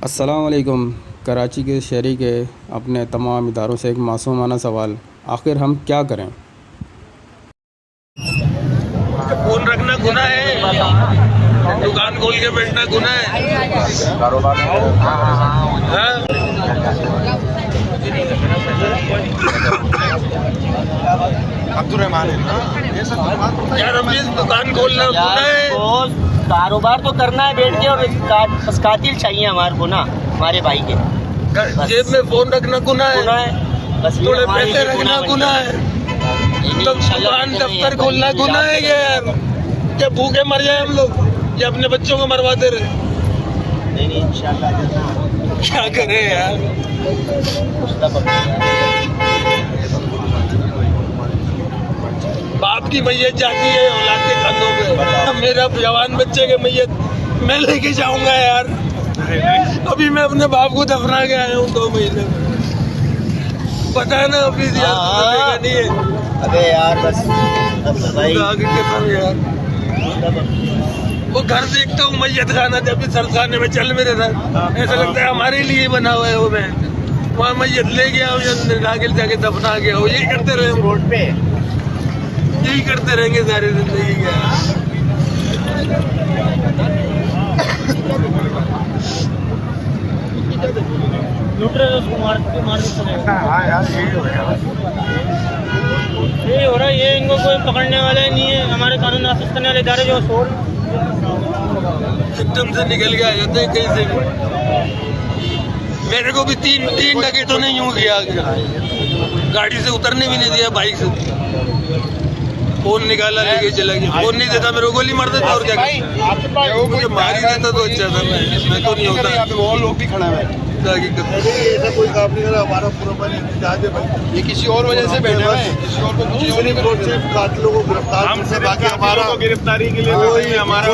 अस्सलाम वालेकुम। कराची के शहरी के अपने तमाम इदारों से एक मासूमाना सवाल, आखिर हम क्या करें? फोन रखना गुनाह है, दुकान खोल के बैठना गुनाह है। कारोबार अब्दुलरहमान यार, अभी दुकान खोलना गुनाह है। कारोबार तो करना है बैठ के, और कातिल चाहिए हमारे को ना, हमारे भाई के। जेब में फोन रखना गुनाह है, बस थोड़े पैसे रखना गुनाह है, तो दुकान दफ्तर खोलना गुनाह है। ये यार, क्या भूखे मर जाए हम लोग या अपने बच्चों को मरवाते रहे? नहीं इंशाल्लाह क्या करें यार। बाप की मैयत जाती है औलाद के खानों पे, मेरा जवान बच्चे के मैयत मैं लेके जाऊंगा यार। अभी मैं अपने बाप को दफना के आया हूँ 2 महीने में, पता है ना ऑफिस यार, देखा नहीं है। अबे यार बस भाई, आगे कसम यार, वो घर देखता हूँ मैयत खाना, जब भी सरखाने में चल मेरे साथ, ऐसा लगता है हमारे लिए बना हुआ है। वो मैं वहाँ मैयत ले गया हूँ या नागिल जाके दफना गया हूँ, यही करते रहे रोड पे, यही करते रहेंगे सारी जिंदगी। क्या हाँ यार, यही हो रहा है। ये इनको कोई पकड़ने वाला नहीं है, हमारे कानून नाफिज करने वाले इदारे जो सिस्टम से निकल गया जाते हैं कहीं से भी। मेरे को भी तीन डकैतों ने यूं किया, गाड़ी से उतरने भी नहीं दिया, बाइक से फोन निकाला लेके चला गया। फोन नहीं देता मेरे को गोली मार देता, और क्या करता? मुझे मार ही देता तो अच्छा था, मैं तो नहीं होता। वो लोग भी खड़ा है, ऐसा कोई काम नहीं करा हमारा पूरा भाई। ये किसी और वजह से बैठे हुए हैं, किसी और को कुछ कातिलों को गिरफ्तार, हमसे बाकी हमारा गिरफ्तारी के लिए हमारा